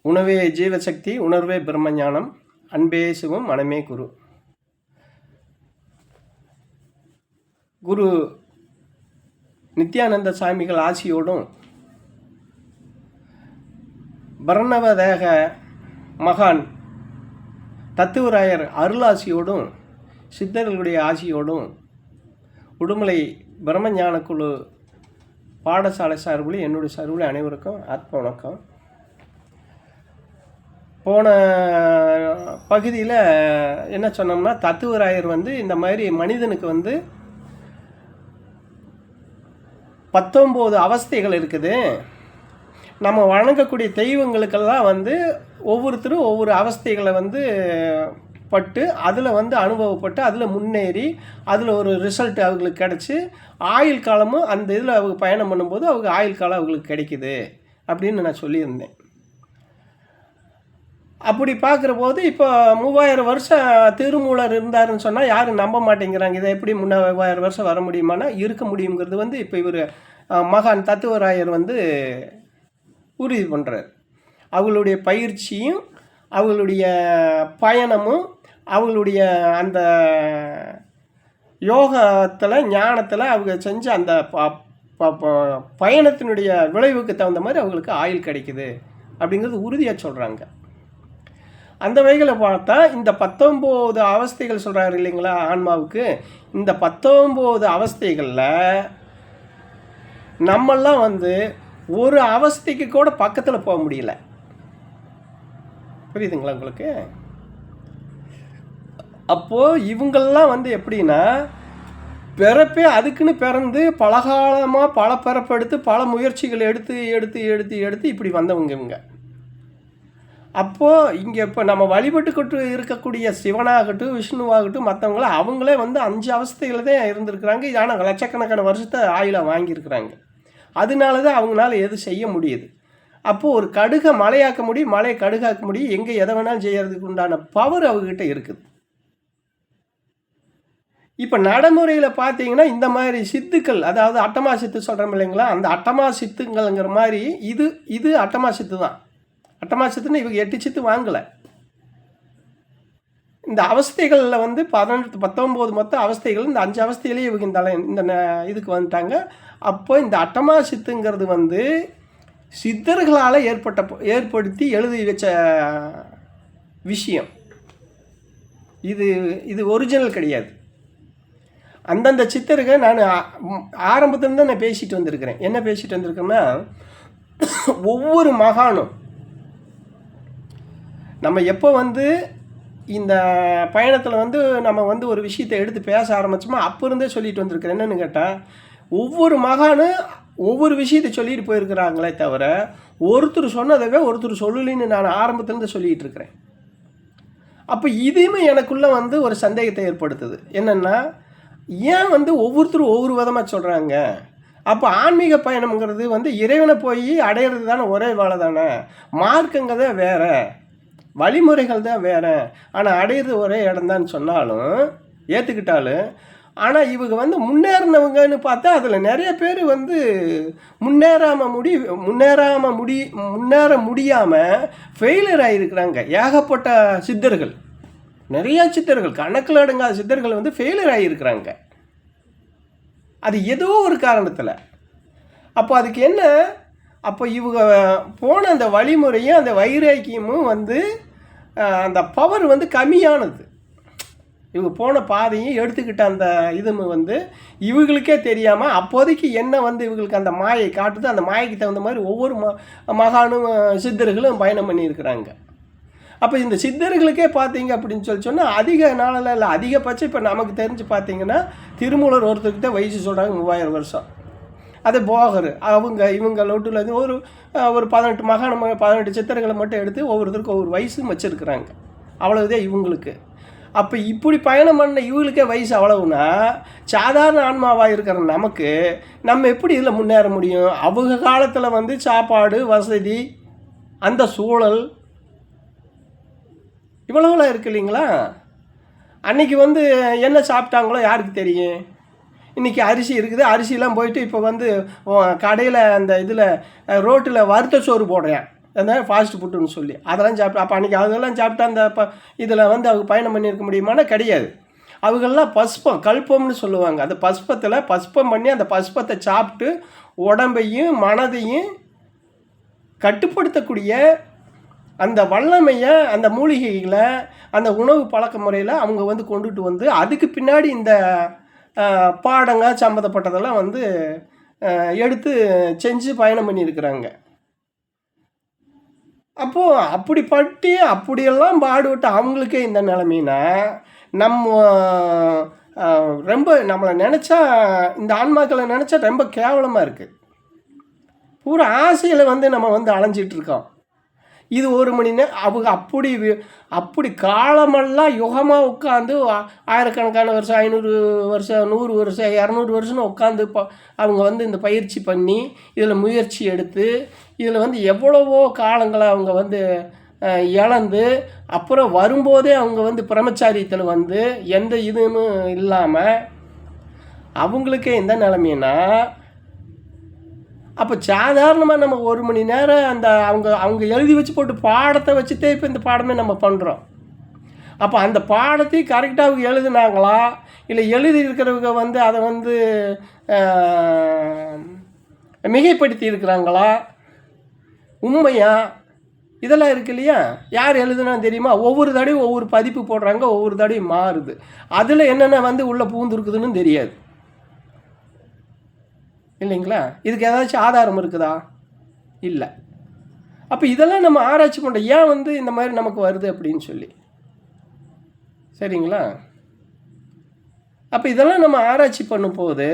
உணவே ஜீவசக்தி, உணர்வே பிரம்மஞானம், அன்பே சிவம், மனமே குரு. குரு நித்யானந்த சாமிகள் ஆசியோடும், பரணவதேக மகான் தத்துவராயர் அருளாசியோடும், சித்தர்களுடைய ஆசியோடும், உடுமலை பிரம்மஞான குழு பாடசாலை சார்பில் என்னுடைய சார்பில் அனைவருக்கும் ஆத்ம வணக்கம். போன பகுதியில் என்ன சொன்னோம்னா, தத்துவராயர் இந்த மாதிரி மனிதனுக்கு 19 அவஸ்தைகள் இருக்குது. நம்ம வணங்கக்கூடிய தெய்வங்களுக்கெல்லாம் ஒவ்வொருத்தரும் ஒவ்வொரு அவஸ்தைகளை பட்டு அதில் அனுபவப்பட்டு அதில் முன்னேறி அதில் ஒரு ரிசல்ட் அவங்களுக்கு கிடச்சி ஆயுள் காலமும் அந்த இதில் அவங்க பயணம் பண்ணும்போது அவங்க ஆயுள் காலம் அவங்களுக்கு கிடைக்குது அப்படின்னு நான் சொல்லியிருந்தேன். அப்படி பார்க்குற போது இப்போ 3000 வருஷம் திருமூலர் இருந்தாருன்னு சொன்னால் யாரும் நம்ப மாட்டேங்கிறாங்க. இதை எப்படி 3000 வருஷம் வர முடியுமானா இருக்க முடியுங்கிறது இப்போ இவர் மகான் தத்துவராயர் உறுதி பண்ணுறார். அவங்களுடைய பயிற்சியும் அவங்களுடைய பயணமும் அவங்களுடைய அந்த யோகத்தில் ஞானத்தில் அவங்க செஞ்ச அந்த பயணத்தினுடைய விளைவுக்கு தகுந்த மாதிரி அவங்களுக்கு ஆயுள் கிடைக்குது அப்படிங்கிறது உறுதியாக சொல்கிறாங்க. அந்த வகையில் பார்த்தா இந்த 19 அவஸ்தைகள் சொல்கிறாரு இல்லைங்களா ஆன்மாவுக்கு. இந்த 19 அவஸ்தைகளில் நம்மெல்லாம் ஒரு அவஸ்தைக்கு கூட பக்கத்தில் போக முடியல. புரியுதுங்களா உங்களுக்கு? அப்போது இவங்கெல்லாம் எப்படின்னா, பிறப்பே அதுக்குன்னு பிறந்து பலகாலமாக பல பிறப்பெடுத்து பல முயற்சிகள் எடுத்து எடுத்து எடுத்து எடுத்து இப்படி வந்தவங்க இவங்க. அப்போது இங்கே இப்போ நம்ம வழிபட்டுக்கிட்டு இருக்கக்கூடிய சிவனாகட்டும் விஷ்ணுவாகட்டும் மற்றவங்கள அவங்களே 5 அவஸ்தையில் தான் இருந்திருக்கிறாங்க. ஆனால் லட்சக்கணக்கான வருஷத்தை ஆயுளாக வாங்கியிருக்கிறாங்க. அதனால தான் அவங்களால எது செய்ய முடியுது. அப்போது ஒரு கடுகை மலையாக்க முடியும், மலையை கடுகாக்க முடியும், எங்கே எதை வேணாலும் செய்யறதுக்கு உண்டான பவர் அவங்ககிட்ட இருக்குது. இப்போ நடைமுறையில் பார்த்தீங்கன்னா இந்த மாதிரி சித்துக்கள், அதாவது அட்டமா சித்து சொல்கிறோம் இல்லைங்களா, அந்த அட்டமா சித்துங்கள்ங்கிற மாதிரி இது அட்டமா சித்து தான். அட்டமா சித்துன்னு இவங்க 8 சித்து வாங்கலை. இந்த அவஸ்தைகளில் 19 மொத்த அவஸ்தைகள், இந்த 5 அவஸ்தையிலேயே இவங்க இந்த இதுக்கு வந்துட்டாங்க. அப்போ இந்த அட்டமா சித்துங்கிறது சித்தர்களால் ஏற்படுத்தி எழுதி வச்ச விஷயம். இது ஒரிஜினல் கிடையாது. அந்தந்த சித்தர்கள் நான் ஆரம்பத்துலேருந்து நான் பேசிட்டு வந்திருக்கிறேன். என்ன பேசிட்டு வந்திருக்கேன்னா, ஒவ்வொரு மகானும் நம்ம எப்போ இந்த பயணத்தில் நம்ம ஒரு விஷயத்தை எடுத்து பேச ஆரம்பிச்சோமோ அப்போ இருந்தே சொல்லிட்டு வந்திருக்கிறேன். என்னென்னு கேட்டால், ஒவ்வொரு மகானும் ஒவ்வொரு விஷயத்தை சொல்லிட்டு போயிருக்கிறாங்களே தவிர ஒருத்தர் சொன்னதவே ஒருத்தர் சொல்லலின்னு நான் ஆரம்பத்துலேருந்து சொல்லிகிட்டு இருக்கிறேன். அப்போ இதையுமே எனக்குள்ளே ஒரு சந்தேகத்தை ஏற்படுத்துது. என்னென்னா, ஏன் ஒவ்வொருத்தரும் ஒவ்வொரு விதமாக சொல்கிறாங்க? அப்போ ஆன்மீக பயணம்ங்கிறது இறைவனை போய் அடையிறது தானே ஒரே வேலை தானே. மார்க்கங்க தான் வேறு, வழிமுறைகள் தான் வேறு, ஆனால் அடையிறது ஒரே இடம்தான்னு சொன்னாலும் ஏற்றுக்கிட்டாலும், ஆனால் இவங்க முன்னேறினவங்கன்னு பார்த்தா அதில் நிறைய பேர் முன்னேற முடியாமல் ஃபெயிலியர் ஆகியிருக்கிறாங்க. ஏகப்பட்ட சித்தர்கள், நிறையா சித்தர்கள், கணக்கில் அடங்காத சித்தர்கள் ஃபெயிலியர் ஆகியிருக்கிறாங்க. அது ஏதோ ஒரு காரணத்தில். அப்போ அதுக்கு என்ன? அப்போ இவங்க போன அந்த வழிமுறையும் அந்த வைராக்கியமும் அந்த பவர் கம்மியானது. இவங்க போன பாதையும் எடுத்துக்கிட்ட அந்த இதுவும் இவங்களுக்கே தெரியாமல் அப்போதைக்கு என்ன இவங்களுக்கு அந்த மாயை காட்டுது. அந்த மாயைக்கு தகுந்த மாதிரி ஒவ்வொரு மகானும் சித்தர்களும் பயணம் பண்ணியிருக்கிறாங்க. அப்போ இந்த சித்தர்களுக்கே பார்த்தீங்க அப்படின்னு சொன்னால் அதிக நாளில் இல்லை, அதிகபட்சம் இப்போ நமக்கு தெரிஞ்சு பார்த்தீங்கன்னா திருமூலர் ஒருத்தர்கிட்ட வயசு சொல்கிறாங்க 3000 வருஷம். அது போகர் இவங்க லோட்டில் ஒரு 18 மகான 18 சித்தர்களை மட்டும் எடுத்து ஒவ்வொருத்தருக்கும் ஒவ்வொரு வயசும் வச்சுருக்குறாங்க. அவ்வளவுதான் இவங்களுக்கு. அப்போ இப்படி பயணம் பண்ண இவங்களுக்கே வயசு அவ்வளவுனா சாதாரண ஆன்மாவாக இருக்கிற நமக்கு நம்ம எப்படி இதில் முன்னேற முடியும்? அவங்க காலத்தில் சாப்பாடு வசதி அந்த சூழல் இவ்வளவுலாம் இருக்கு இல்லைங்களா. அன்றைக்கி என்ன சாப்பிட்டாங்களோ யாருக்கு தெரியும்? இன்றைக்கி அரிசி இருக்குது, அரிசிலாம் போயிட்டு இப்போ கடையில் அந்த இதில் ரோட்டில் வறுத்த சோறு போடுறேன். அந்த ஃபாஸ்ட் ஃபுட்டுன்னு சொல்லி அதெல்லாம் சாப்பிட்டு அப்போ அன்றைக்கி அதெல்லாம் சாப்பிட்டா அந்த இதில் வந்து அவங்க பயணம் பண்ணியிருக்க முடியுமானா கிடையாது. அவங்கெல்லாம் பஸ்பம் கல்பம்னு சொல்லுவாங்க. அந்த பஸ்பம் பண்ணி அந்த பஸ்பத்தை சாப்பிட்டு உடம்பையும் மனதையும் கட்டுப்படுத்தக்கூடிய அந்த வல்லமையை அந்த மூலிகைகளை அந்த உணவு பழக்க முறையில் அவங்க வந்து கொண்டுட்டு வந்து அதுக்கு பின்னாடி இந்த பாடங்க சம்மந்தப்பட்டதெல்லாம் வந்து எடுத்து செஞ்சு பயணம் பண்ணியிருக்கிறாங்க. அப்போது அப்படியெல்லாம் பாடுபட்டு அவங்களுக்கே இந்த நிலைமைனா நம்ம ரொம்ப நம்மளை நினச்சா இந்த ஆன்மாக்களை நினச்சா ரொம்ப கேவலமாக இருக்குது. பூரா ஆசையில் வந்து நம்ம வந்து அலைஞ்சிட்ருக்கோம். இது 1 மணி நேரம் அவங்க அப்படி காலமெல்லாம் யுகமாக உட்காந்து ஆயிரக்கணக்கான வருஷம் 500 வருஷம் 100 வருஷம் 200 வருஷம்னு உட்காந்து அவங்க வந்து இந்த பயிற்சி பண்ணி இதில் முயற்சி எடுத்து இதில் வந்து எவ்வளவோ காலங்களை அவங்க வந்து இழந்து அப்புறம் வரும்போதே அவங்க வந்து பிரம்மச்சாரியத்தில் வந்து எந்த இதுன்னு இல்லாமல் அவங்களுக்கே எந்த நிலைமைன்னா அப்போ சாதாரணமாக நம்ம 1 மணி நேரம் அந்த அவங்க எழுதி வச்சு போட்டு பாடத்தை வச்சுட்டே இப்போ இந்த பாடமே நம்ம பண்ணுறோம். அப்போ அந்த பாடத்தையும் கரெக்டாக அவங்க எழுதுனாங்களா இல்லை எழுதி இருக்கிறவங்க வந்து அதை வந்து மிகைப்படுத்தி இருக்கிறாங்களா உண்மையா இதெல்லாம் இருக்கு இல்லையா? யார் எழுதுனா தெரியுமா? ஒவ்வொரு தடையும் ஒவ்வொரு பதிப்பு போடுறாங்க, ஒவ்வொரு தடையும் மாறுது. அதில் என்னென்ன வந்து உள்ளே பூந்துருக்குதுன்னு தெரியாது இல்லைங்களா? இதுக்கு ஏதாச்சும் ஆதாரம் இருக்குதா? இல்லை. அப்போ இதெல்லாம் நம்ம ஆராய்ச்சி பண்ணுறோம். ஏன் வந்து இந்த மாதிரி நமக்கு வருது அப்படின்னு சொல்லி சரிங்களா? அப்போ இதெல்லாம் நம்ம ஆராய்ச்சி பண்ணும்போது